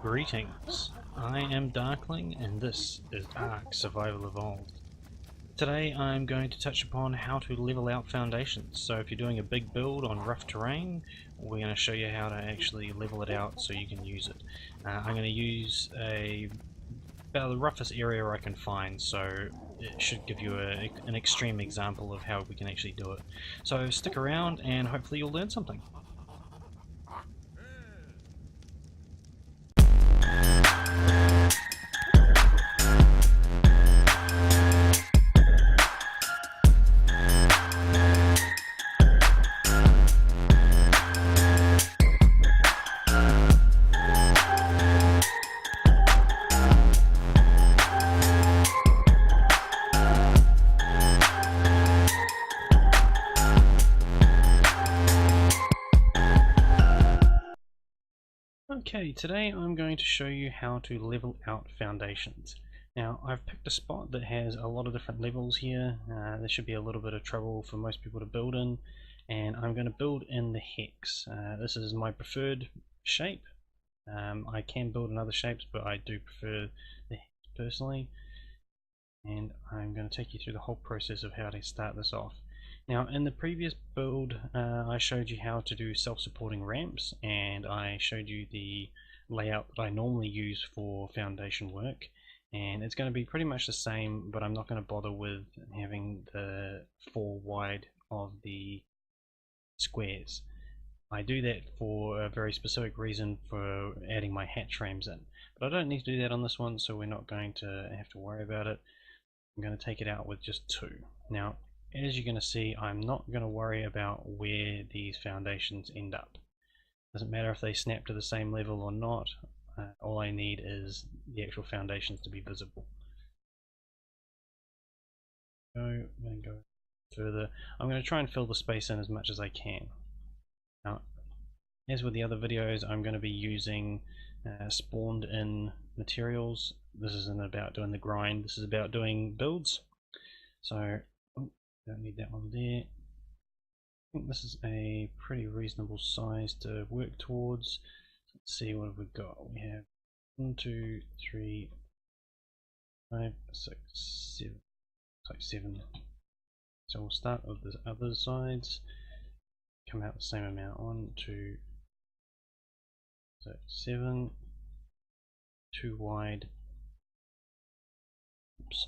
Greetings, I am Darkling and this is Ark Survival Evolved. Today I'm going to touch upon how to level out foundations. So if you're doing a big build on rough terrain, we're going to show you how to actually level it out so you can use it. I'm going to use about the roughest area I can find, so it should give you an extreme example of how we can actually do it. So stick around and hopefully you'll learn something. Okay, today I'm going to show you how to level out foundations. Now, I've picked a spot that has a lot of different levels here. There should be a little bit of trouble for most people to build in, and I'm going to build in the hex. This is my preferred shape. I can build in other shapes, but I do prefer the hex personally, and I'm going to take you through the whole process of how to start this off. Now, in the previous build, I showed you how to do self-supporting ramps, and I showed you the layout that I normally use for foundation work, and it's going to be pretty much the same, but I'm not going to bother with having the 4 wide of the squares. I do that for a very specific reason, for adding my hatch frames in, but I don't need to do that on this one, so we're not going to have to worry about it. I'm going to take it out with just 2. Now, as you're going to see, I'm not going to worry about where these foundations end up. Doesn't matter if they snap to the same level or not. All I need is the actual foundations to be visible. So I'm going to go further. I'm going to try and fill the space in as much as I can. Now, as with the other videos, I'm going to be using spawned in materials. This isn't about doing the grind, this is about doing builds. So don't need that one there. I think this is a pretty reasonable size to work towards. Let's see, what have we got? We have 1, 2, 3, 5, 6, 7. Looks like 7. So we'll start with the other sides. Come out the same amount. 1, 2, 6, 7. 2 wide. Oops.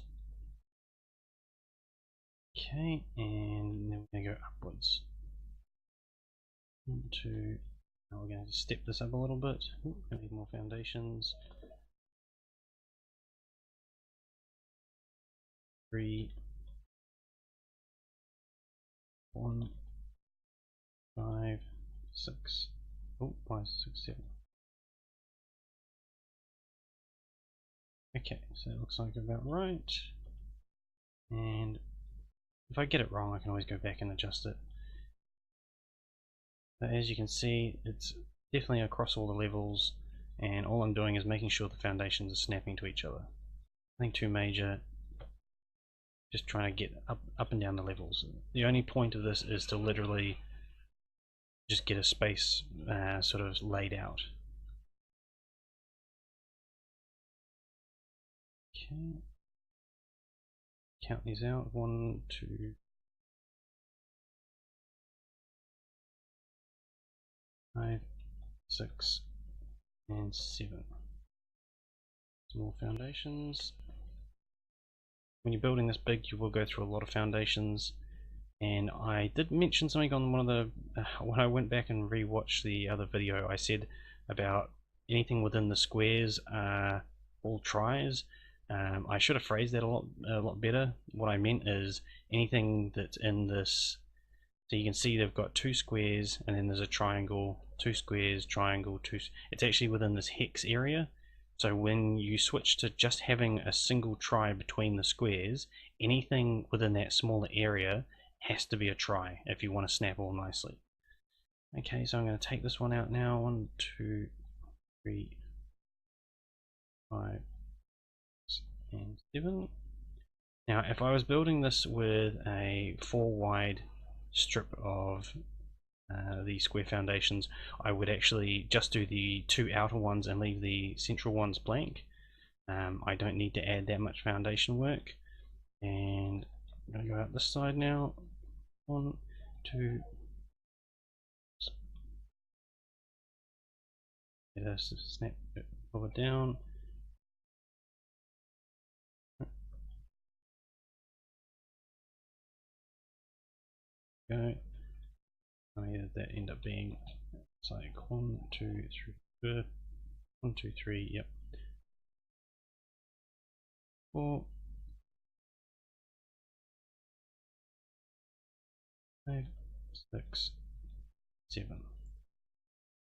Okay, and then we're going to go upwards. 1, 2. Now we're going to step this up a little bit. Ooh, I need more foundations. 3, 1, 5, 6. Oh, 5, 6, 7. Okay, so it looks like about right. And if I get it wrong, I can always go back and adjust it. But as you can see, it's definitely across all the levels, and all I'm doing is making sure the foundations are snapping to each other. Nothing too major, just trying to get up and down the levels. The only point of this is to literally just get a space sort of laid out. Okay. Count these out. 1, 2, 5, 6, and 7. Some more foundations. When you're building this big, you will go through a lot of foundations, and I did mention something on one of the when I went back and rewatched the other video. I said about anything within the squares are all tries. I should have phrased that a lot better. What I meant is anything that's in this. So you can see they've got 2 squares, and then there's a triangle, 2 squares, triangle, 2. It's actually within this hex area. So when you switch to just having a single try between the squares, anything within that smaller area has to be a try if you want to snap all nicely. Okay, so I'm going to take this one out now. 1, 2, 3, 5, 6, and 7. Now, if I was building this with a 4 wide strip of the square foundations, I would actually just do the two outer ones and leave the central ones blank. I don't need to add that much foundation work. And I'm going to go out this side now. 1, 2. Let's snap it over down. Go. That end up being it's like 1, 2, 3, 1, 2, 3. Yep. 4, 5, 6, 7.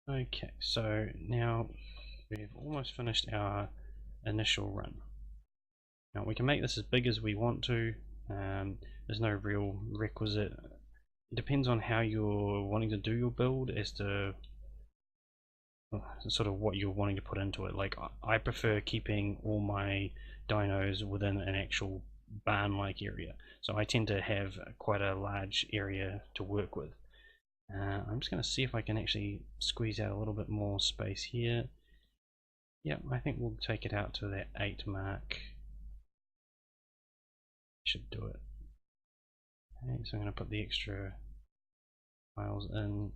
Okay, so now we've almost finished our initial run. Now we can make this as big as we want to. There's no real requisite. It depends on how you're wanting to do your build as to sort of what you're wanting to put into it. Like I prefer keeping all my dinos within an actual barn-like area, so I tend to have quite a large area to work with. I'm just going to see if I can actually squeeze out a little bit more space here. Yep, I think we'll take it out to that 8 mark. Should do it. Okay, so I'm going to put the extra tiles in.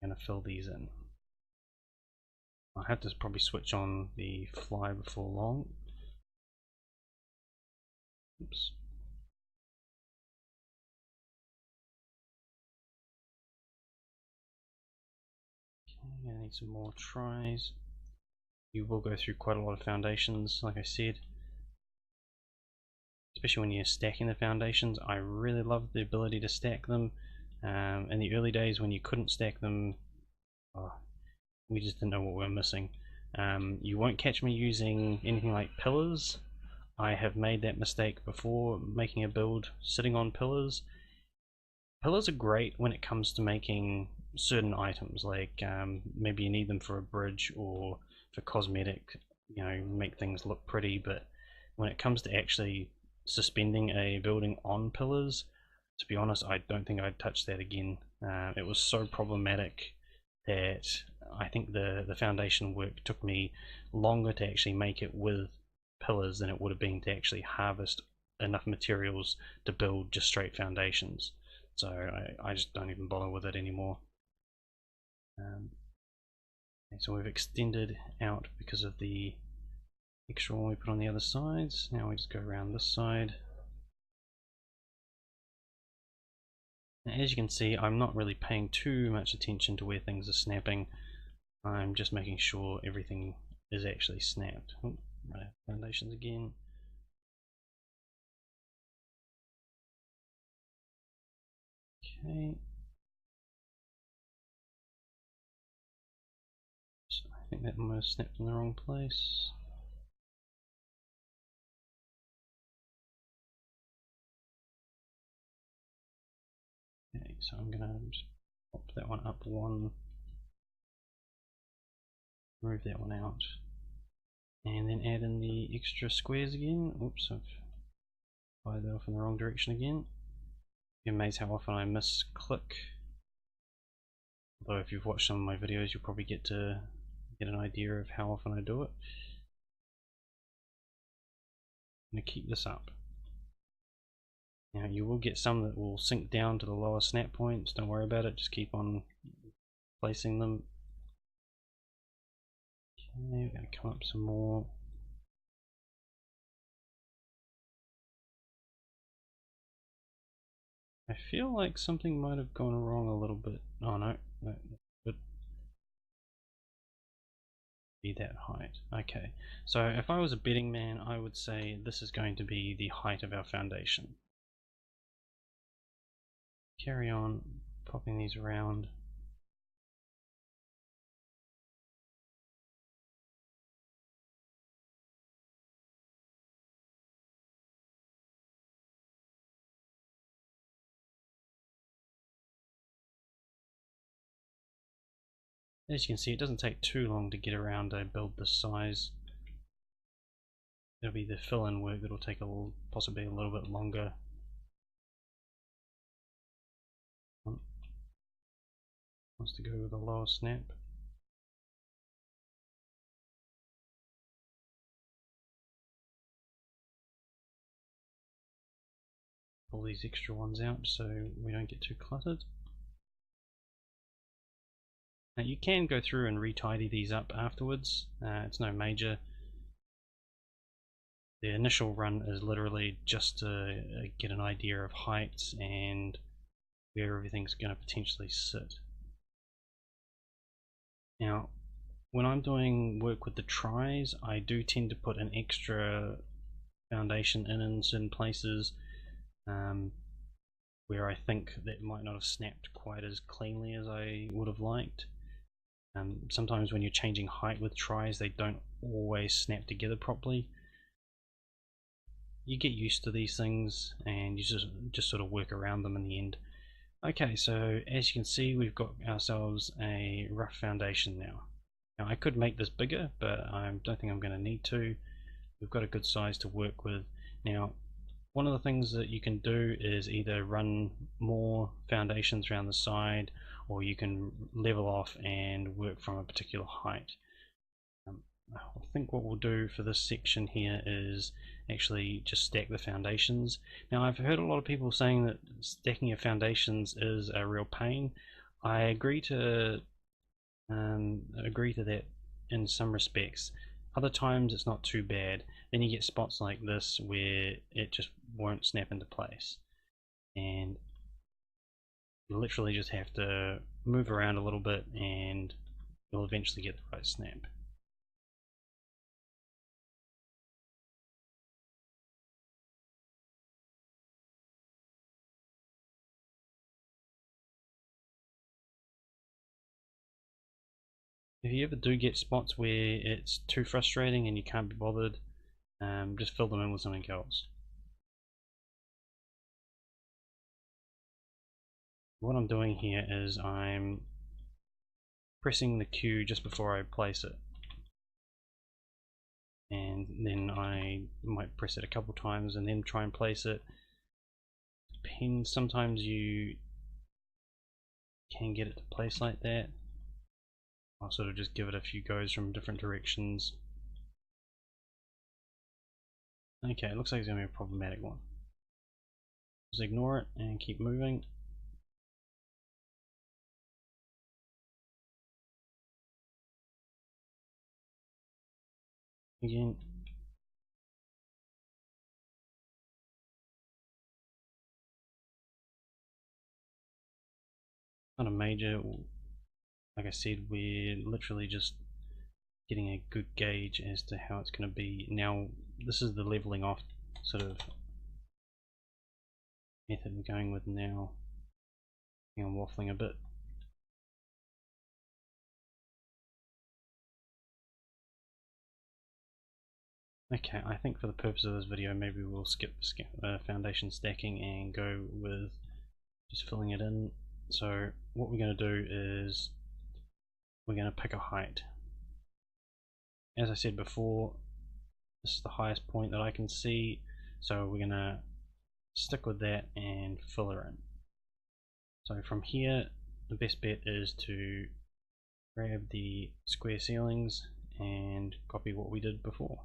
I'm going to fill these in. I'll have to probably switch on the fly before long. Oops. Okay, I need some more tries. You will go through quite a lot of foundations, like I said. Especially when you're stacking the foundations. I really love the ability to stack them. In the early days when you couldn't stack them, we just didn't know what we were missing. You won't catch me using anything like pillars. I have made that mistake before, making a build sitting on pillars. Pillars are great when it comes to making certain items, like maybe you need them for a bridge or for cosmetic, make things look pretty, but when it comes to actually suspending a building on pillars, to be honest, I don't think I'd touch that again. It was so problematic that I think the foundation work took me longer to actually make it with pillars than it would have been to actually harvest enough materials to build just straight foundations. So I just don't even bother with it anymore. So we've extended out because of the extra one we put on the other sides. Now we just go around this side. Now, as you can see, I'm not really paying too much attention to where things are snapping. I'm just making sure everything is actually snapped. Oh, right, foundations again. Okay. So I think that might have snapped in the wrong place. Okay, so I'm gonna just pop that one up one, move that one out, and then add in the extra squares again. Oops, I've fired that off in the wrong direction again. You're amazed how often I misclick. Although if you've watched some of my videos, you'll probably get an idea of how often I do it. I'm going to keep this up. Now you will get some that will sink down to the lower snap points. Don't worry about it. Just keep on placing them. Okay, we're going to come up some more. I feel like something might have gone wrong a little bit. Oh no, that would be that height. Okay, so if I was a betting man, I would say this is going to be the height of our foundation. Carry on popping these around. As you can see, it doesn't take too long to get around a build this size. It'll be the fill-in work that'll take possibly a little bit longer. Wants to go with a lower snap. Pull these extra ones out so we don't get too cluttered. Now you can go through and retidy these up afterwards, it's no major. The initial run is literally just to get an idea of heights and where everything's going to potentially sit. Now when I'm doing work with the tries, I do tend to put an extra foundation in certain places where I think that might not have snapped quite as cleanly as I would have liked. Sometimes when you're changing height with tries, they don't always snap together properly. You get used to these things and you just sort of work around them in the end. Okay, so as you can see, we've got ourselves a rough foundation now. Now I could make this bigger, but I don't think I'm going to need to. We've got a good size to work with. Now one of the things that you can do is either run more foundations around the side, or you can level off and work from a particular height. I think what we'll do for this section here is actually just stack the foundations. Now I've heard a lot of people saying that stacking your foundations is a real pain. I agree to that in some respects. Other times it's not too bad. Then you get spots like this where it just won't snap into place, and you literally just have to move around a little bit and you'll eventually get the right snap. If you ever do get spots where it's too frustrating and you can't be bothered, just fill them in with something else. What I'm doing here is I'm pressing the Q just before I place it, and then I might press it a couple times and then try and place it. Depends, sometimes you can get it to place like that. I'll sort of just give it a few goes from different directions. Okay, it looks like it's going to be a problematic one. Just ignore it and keep moving. Again. Not a major, like I said, we're literally just getting a good gauge as to how it's going to be. Now this is the leveling off sort of method we're going with now. I think I'm waffling a bit. Okay, I think for the purpose of this video maybe we'll skip foundation stacking and go with just filling it in. So what we're going to do is we're going to pick a height. As I said before, this is the highest point that I can see, so we're going to stick with that and fill her in. So from here the best bet is to grab the square ceilings and copy what we did before.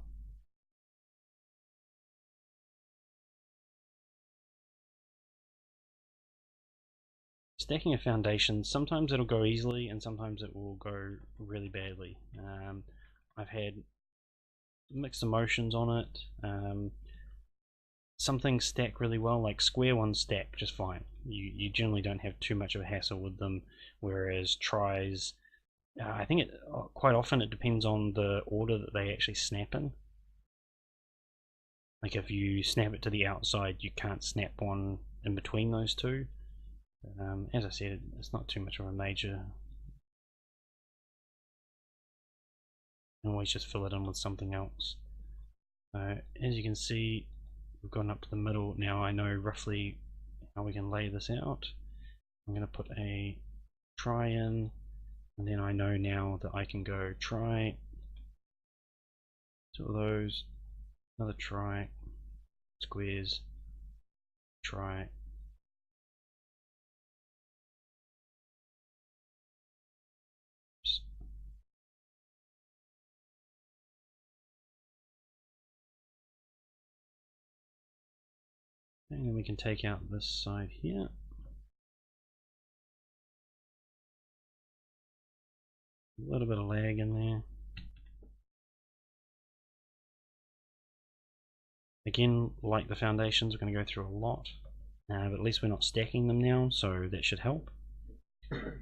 Stacking a foundation, sometimes it'll go easily and sometimes it will go really badly. I've had mixed emotions on it. Some things stack really well, like square ones stack just fine. You generally don't have too much of a hassle with them, whereas tries, I think quite often it depends on the order that they actually snap in. Like if you snap it to the outside, you can't snap one in between those two. As I said, it's not too much of a major. You can always just fill it in with something else. As you can see, we've gone up to the middle. Now I know roughly how we can lay this out. I'm going to put a try in, and then I know now that I can go try, two of those, another try, squares, try, And then we can take out this side here. A little bit of lag in there. Again, like the foundations, we're going to go through a lot, but at least we're not stacking them now, so that should help. And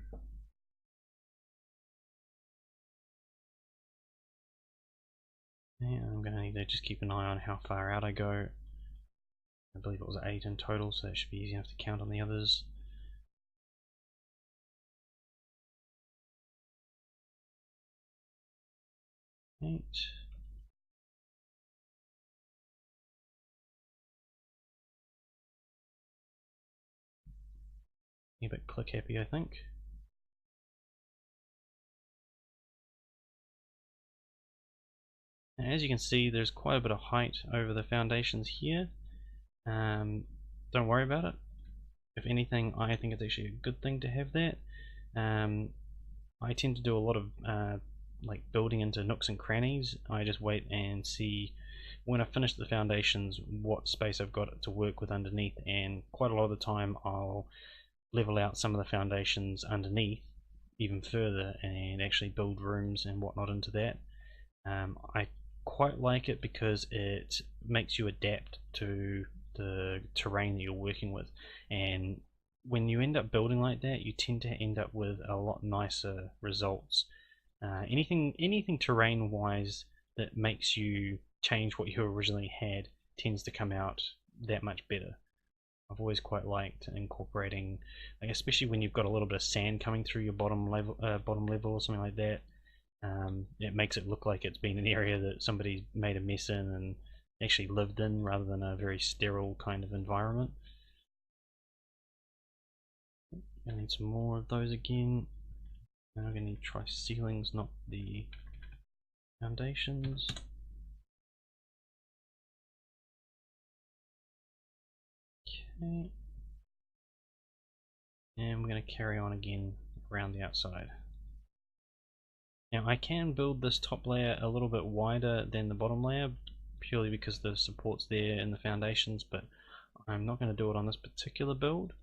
I'm going to need to just keep an eye on how far out I go. I believe it was 8 in total, so that should be easy enough to count on the others. 8. A bit click happy, I think. Now, as you can see, there's quite a bit of height over the foundations here. Don't worry about it. If anything, I think it's actually a good thing to have that. I tend to do a lot of like building into nooks and crannies. I just wait and see when I finish the foundations what space I've got to work with underneath, and quite a lot of the time I'll level out some of the foundations underneath even further and actually build rooms and whatnot into that. I quite like it because it makes you adapt to the terrain that you're working with, and when you end up building like that, you tend to end up with a lot nicer results. Anything terrain wise that makes you change what you originally had tends to come out that much better. I've always quite liked incorporating, like, especially when you've got a little bit of sand coming through your bottom level or something like that. It makes it look like it's been an area that somebody made a mess in and actually lived in, rather than a very sterile kind of environment. I need some more of those again. Now I'm going to need to try ceilings, not the foundations. Okay. And we're going to carry on again around the outside. Now I can build this top layer a little bit wider than the bottom layer, purely because the support's there in the foundations, but I'm not going to do it on this particular build.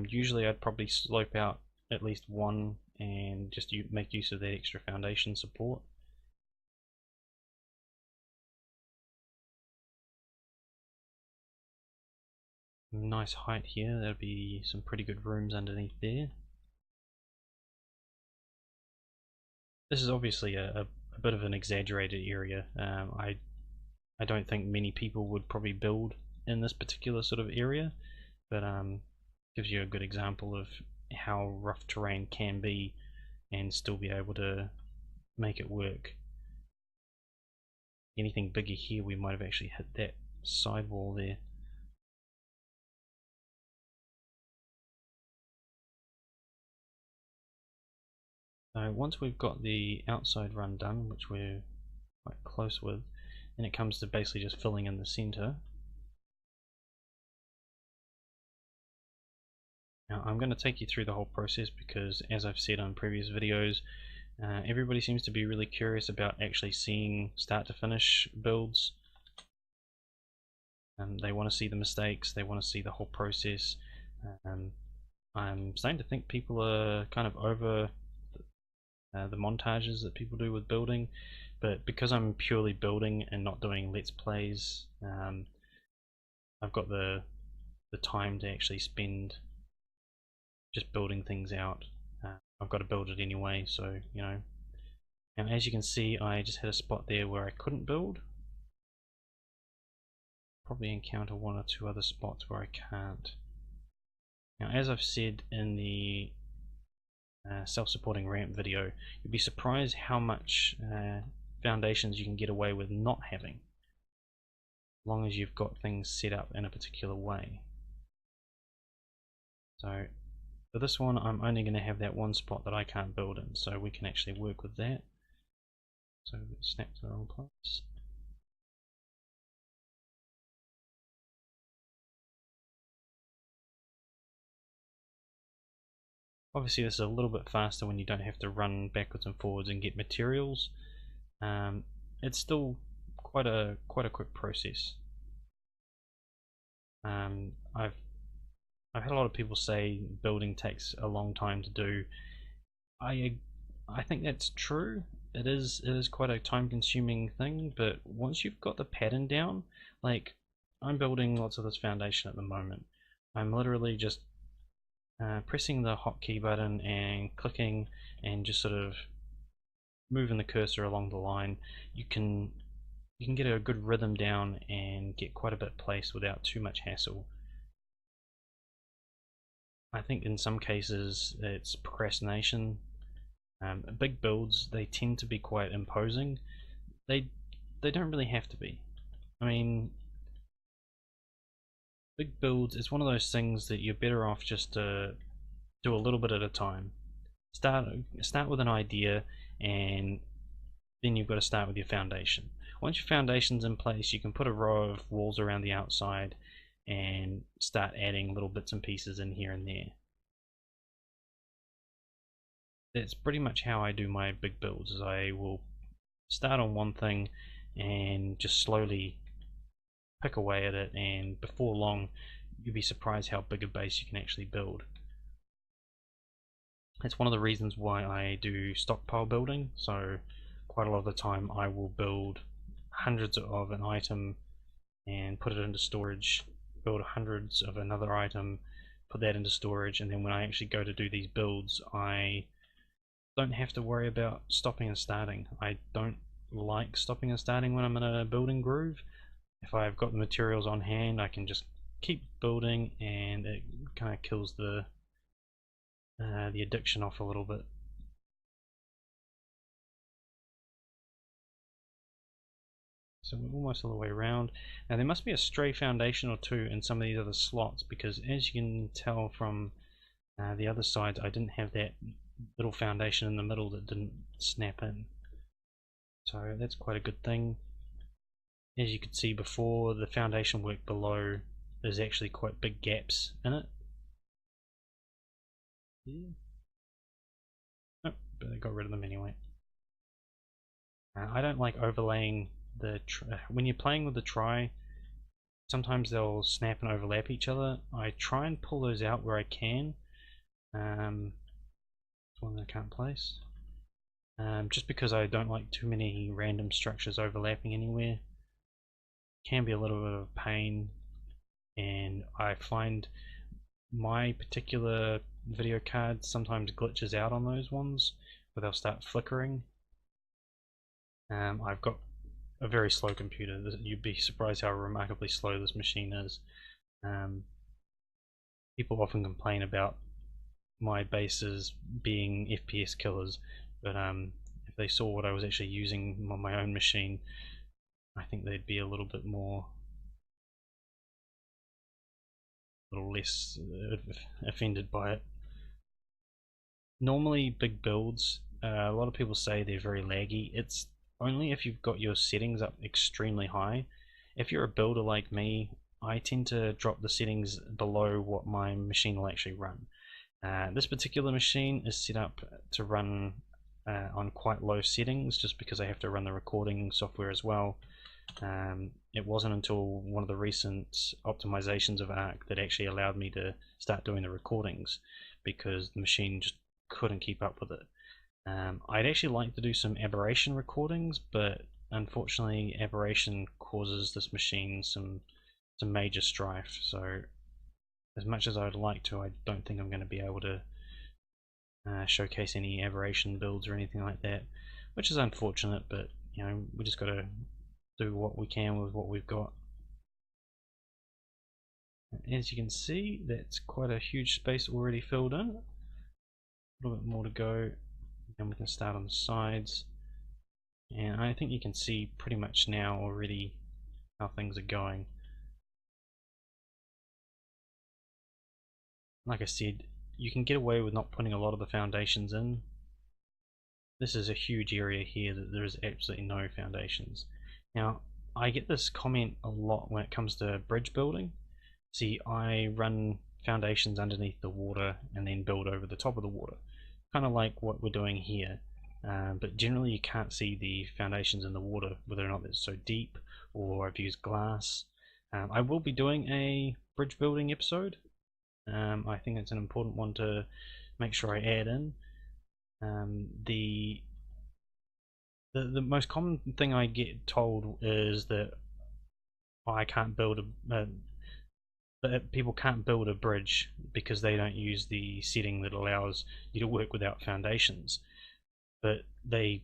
Usually I'd probably slope out at least one and just make use of that extra foundation support. Nice height here, there'll be some pretty good rooms underneath there. This is obviously a bit of an exaggerated area. I don't think many people would probably build in this particular sort of area, but gives you a good example of how rough terrain can be and still be able to make it work. Anything bigger here, we might have actually hit that sidewall there. So once we've got the outside run done, which we're quite close with, and it comes to basically just filling in the center. Now I'm going to take you through the whole process because, as I've said on previous videos, everybody seems to be really curious about actually seeing start to finish builds. They want to see the mistakes, they want to see the whole process. I'm starting to think people are kind of over the montages that people do with building, but because I'm purely building and not doing let's plays, I've got the time to actually spend just building things out. I've got to build it anyway, so you know. And as you can see, I just had a spot there where I couldn't build. Probably encounter one or two other spots where I can't. Now, as I've said in the self-supporting ramp video, you'd be surprised how much foundations you can get away with not having, as long as you've got things set up in a particular way. So for this one, I'm only going to have that one spot that I can't build in, so we can actually work with that. So snap to the wrong place. Obviously this is a little bit faster when you don't have to run backwards and forwards and get materials. It's still quite a quick process. I've had a lot of people say building takes a long time to do. I I think that's true. It is quite a time consuming thing, but once you've got the pattern down, like I'm building lots of this foundation at the moment. I'm literally just pressing the hotkey button and clicking and just sort of moving the cursor along the line. You can get a good rhythm down and get quite a bit placed without too much hassle. I think in some cases it's procrastination. Big builds, they tend to be quite imposing. They they don't really have to be. I mean, big builds, it's one of those things that you're better off just to do a little bit at a time. Start with an idea, and then you've got to start with your foundation. Once your foundation's in place, you can put a row of walls around the outside and start adding little bits and pieces in here and there. That's pretty much how I do my big builds, is I will start on one thing and just slowly pick away at it, and before long you'll be surprised how big a base you can actually build. It's one of the reasons why I do stockpile building, so quite a lot of the time I will build hundreds of an item and put it into storage, build hundreds of another item, put that into storage, and then when I actually go to do these builds I don't have to worry about stopping and starting. I don't like stopping and starting when I'm in a building groove. If I've got the materials on hand, I can just keep building, and it kind of kills the addiction off a little bit. So we're almost all the way around. Now there must be a stray foundation or two in some of these other slots, because as you can tell from the other sides, I didn't have that little foundation in the middle that didn't snap in. So that's quite a good thing. As you could see before, the foundation work below, there's actually quite big gaps in it. Yeah. Oh, but I got rid of them anyway. I don't like overlaying the when you're playing with the try, sometimes they'll snap and overlap each other. I try and pull those out where I can. One that I can't place. Just because I don't like too many random structures overlapping anywhere. Can be a little bit of a pain, and I find my particular video card sometimes glitches out on those ones, where they'll start flickering. I've got a very slow computer. You'd be surprised how remarkably slow this machine is. People often complain about my bases being FPS killers, but if they saw what I was actually using on my own machine, I think they'd be a little bit more, a little less offended by it. Normally big builds, a lot of people say they're very laggy. It's only if you've got your settings up extremely high. If you're a builder like me, I tend to drop the settings below what my machine will actually run. This particular machine is set up to run on quite low settings, just because I have to run the recording software as well. It wasn't until one of the recent optimizations of Arc that actually allowed me to start doing the recordings, because the machine just couldn't keep up with it. I'd actually like to do some aberration recordings, but unfortunately aberration causes this machine some major strife, so as much as I'd like to, I don't think I'm going to be able to showcase any aberration builds or anything like that, which is unfortunate, but you know, we just got to do what we can with what we've got. As you can see, that's quite a huge space already filled in. A little bit more to go, and we can start on the sides. And I think you can see pretty much now already how things are going. Like I said, you can get away with not putting a lot of the foundations in. This is a huge area here that there is absolutely no foundations. Now, I get this comment a lot when it comes to bridge building. See, I run foundations underneath the water and then build over the top of the water. Kind of like what we're doing here. But generally you can't see the foundations in the water, whether or not it's so deep, or I've used glass. I will be doing a bridge building episode. I think it's an important one to make sure I add in. The most common thing I get told is that I can't build that people can't build a bridge because they don't use the setting that allows you to work without foundations. But they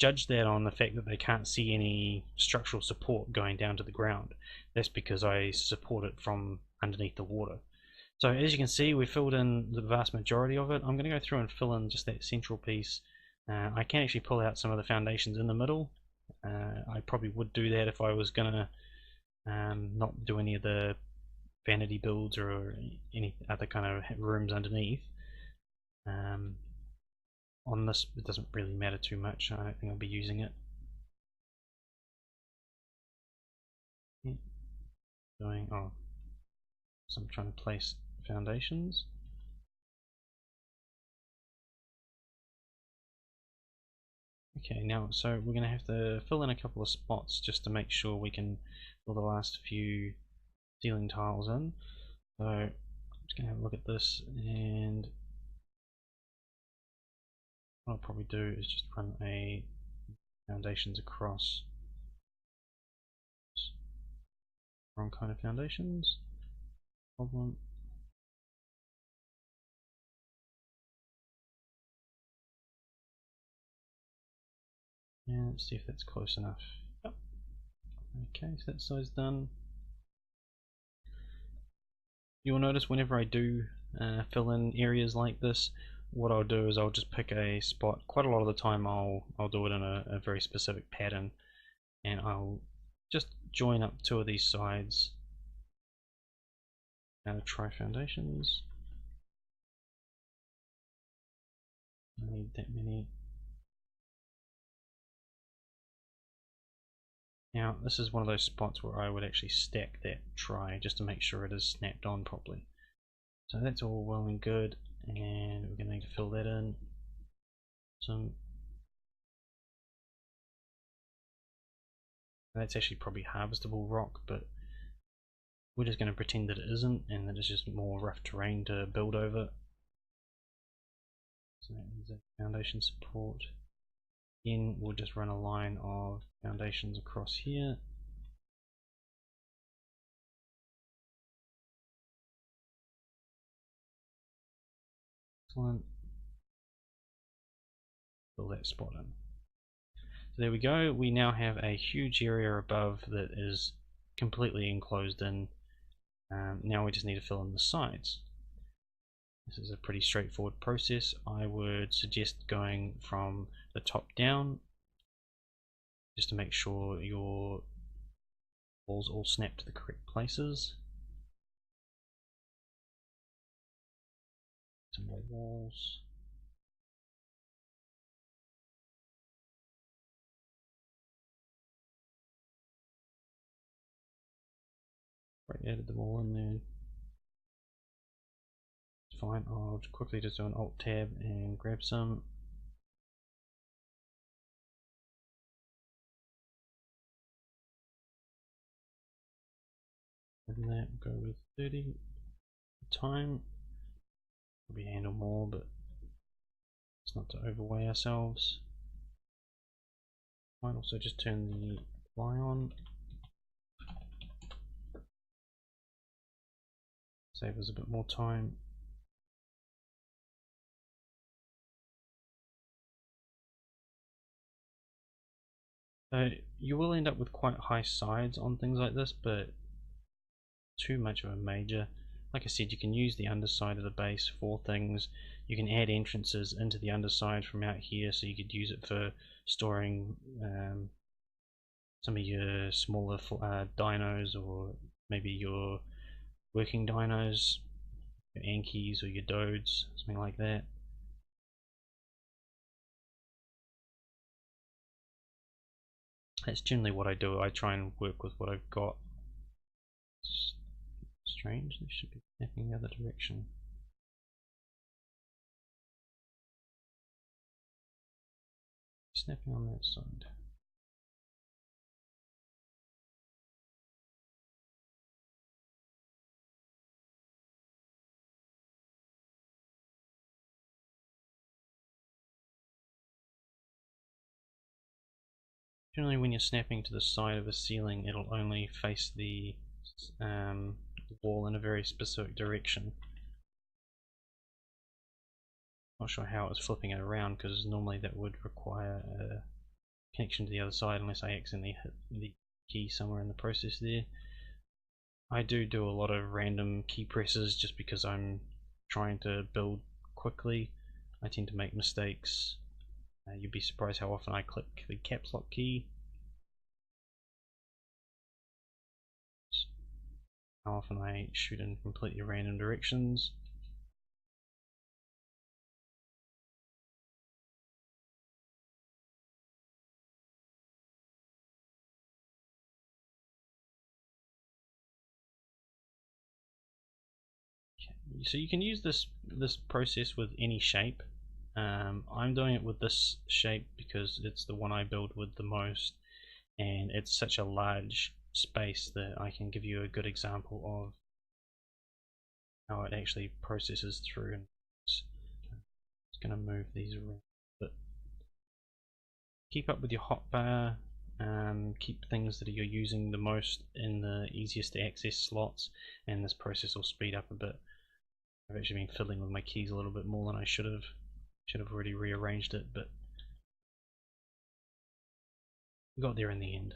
judge that on the fact that they can't see any structural support going down to the ground. That's because I support it from underneath the water. So as you can see, we filled in the vast majority of it. I'm going to go through and fill in just that central piece. I can actually pull out some of the foundations in the middle. I probably would do that if I was going to not do any of the vanity builds or any other kind of rooms underneath. On this, it doesn't really matter too much. I don't think I'll be using it. So I'm trying to place foundations. Okay, now so we're going to have to fill in a couple of spots just to make sure we can fill the last few ceiling tiles in. So I'm just going to have a look at this, and what I'll probably do is just run a foundations across. Wrong kind of foundations. Problem. And let's see if that's close enough. Yep. Okay, so that side's done. You'll notice whenever I do fill in areas like this, what I'll do is I'll just pick a spot. Quite a lot of the time I'll do it in a very specific pattern, and I'll just join up two of these sides. Now to try foundations. I need that many. Now this is one of those spots where I would actually stack that try just to make sure it is snapped on properly. So that's all well and good, and we're going to need to fill that in. That's actually probably harvestable rock, but we're just going to pretend that it isn't, and that it's just more rough terrain to build over. So that needs a foundation support. Again, we'll just run a line of foundations across here. Excellent. Fill that spot in. So there we go. We now have a huge area above that is completely enclosed in. Now we just need to fill in the sides. This is a pretty straightforward process. I would suggest going from the top down, just to make sure your walls all snap to the correct places. Some more walls. Right, added them all in there. It's fine. I'll quickly just do an Alt Tab and grab some. And that will go with 30 time. Probably handle more, but it's not to overweigh ourselves. Might also just turn the fly on. Save us a bit more time. You will end up with quite high sides on things like this, but too much of a major. Like I said, you can use the underside of the base for things. You can add entrances into the underside from out here, so you could use it for storing some of your smaller dinos, or maybe your working dinos, your Ankies or your Dodes, something like that. That's generally what I do. I try and work with what I've got. It's strange, they should be snapping the other direction. Snapping on that side. Generally when you're snapping to the side of a ceiling, it'll only face the wall in a very specific direction. Not sure how it's flipping it around, because normally that would require a connection to the other side unless I accidentally hit the key somewhere in the process there. I do a lot of random key presses just because I'm trying to build quickly. I tend to make mistakes. You'd be surprised how often I click the caps lock key. How often I shoot in completely random directions. So you can use this process with any shape. I'm doing it with this shape because it's the one I build with the most, and it's such a large space that I can give you a good example of how it actually processes through. And it's going to move these around, but keep up with your hotbar. Keep things that you're using the most in the easiest to access slots, and this process will speed up a bit. I've actually been fiddling with my keys a little bit more than I should have. Should have already rearranged it, but we got there in the end.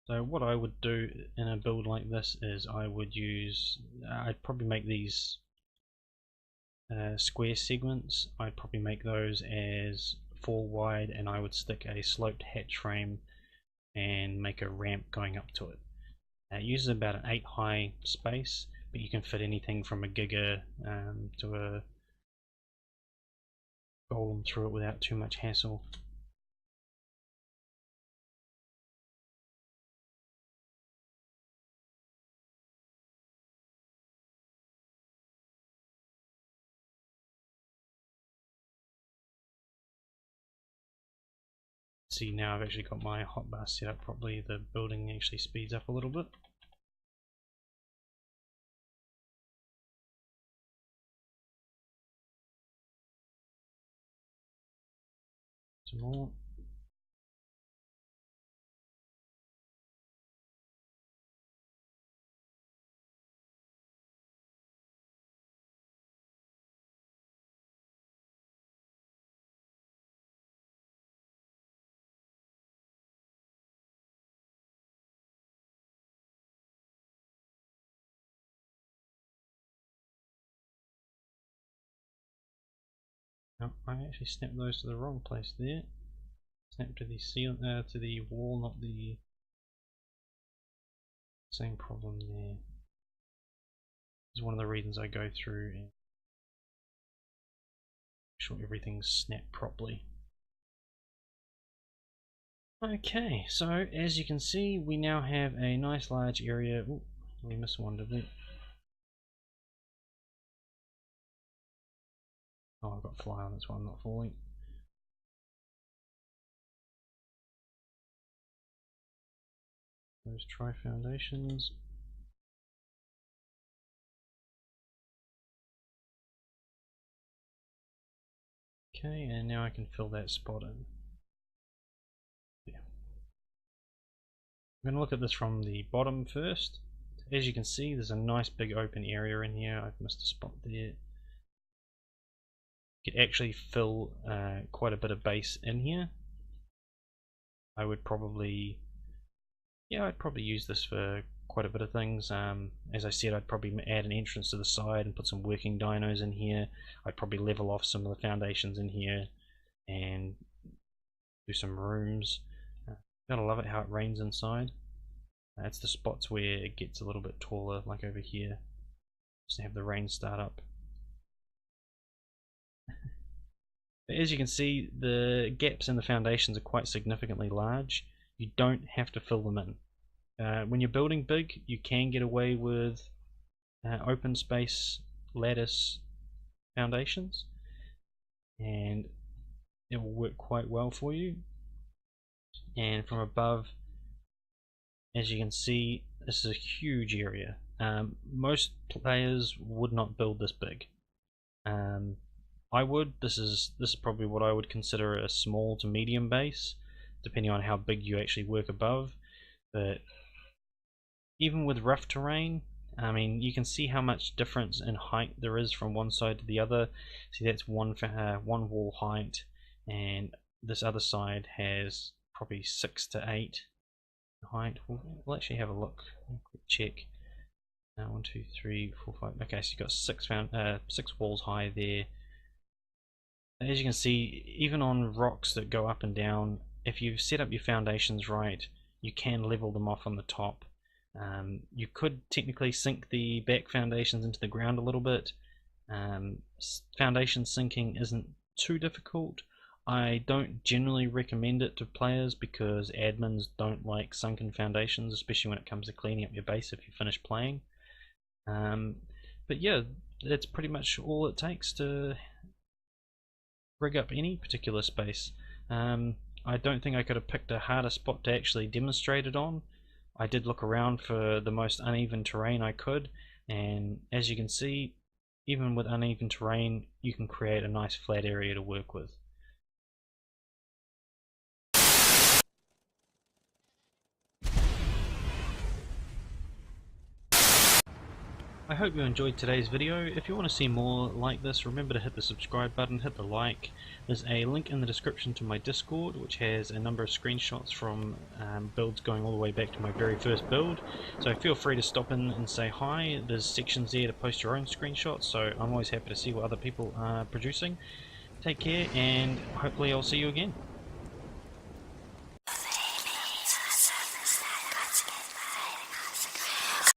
So what I would do in a build like this is I'd probably make these square segments. I'd probably make those as 4 wide, and I would stick a sloped hatch frame and make a ramp going up to it. It uses about an 8 high space, but you can fit anything from a giga to a golem through it without too much hassle. See, now I've actually got my hotbar set up properly, the building actually speeds up a little bit. Some more. No, I actually snapped those to the wrong place there. Snapped to the ceiling, to the wall, not the same problem there. This is one of the reasons I go through and make sure everything's snapped properly. Okay, so as you can see, we now have a nice large area. Ooh, we missed one, did we? Oh, I've got fly on, that's why I'm not falling. Those tri foundations. Okay, and now I can fill that spot in. Yeah. I'm going to look at this from the bottom first. As you can see, there's a nice big open area in here. I've missed a spot there. You could actually fill quite a bit of base in here. I would probably, yeah, I'd probably use this for quite a bit of things. As I said, I'd probably add an entrance to the side and put some working dinos in here. I'd probably level off some of the foundations in here and do some rooms. Gotta love it how it rains inside. It's the spots where it gets a little bit taller, like over here, just to have the rain start up. But as you can see, the gaps in the foundations are quite significantly large. You don't have to fill them in. When you're building big, you can get away with open space lattice foundations, and it will work quite well for you. And from above, as you can see, this is a huge area. Most players would not build this big. This is probably what I would consider a small to medium base, depending on how big you actually work above. But even with rough terrain, I mean, you can see how much difference in height there is from one side to the other. See, that's one wall height, and this other side has probably 6 to 8 height. We'll actually have a look. Quick check. 1, 2, 3, 4, 5. Okay, so you've got 6 walls high there. As you can see, even on rocks that go up and down, if you set up your foundations right, you can level them off on the top. You could technically sink the back foundations into the ground a little bit. Foundation sinking isn't too difficult. I don't generally recommend it to players because admins don't like sunken foundations, especially when it comes to cleaning up your base if you finish playing. But yeah, that's pretty much all it takes to rig up any particular space. I don't think I could have picked a harder spot to actually demonstrate it on. I did look around for the most uneven terrain I could, and as you can see, even with uneven terrain, you can create a nice flat area to work with. I hope you enjoyed today's video. If you want to see more like this, remember to hit the subscribe button, hit the like. There's a link in the description to my Discord, which has a number of screenshots from builds going all the way back to my very first build. So feel free to stop in and say hi. There's sections there to post your own screenshots, so I'm always happy to see what other people are producing. Take care, and hopefully I'll see you again.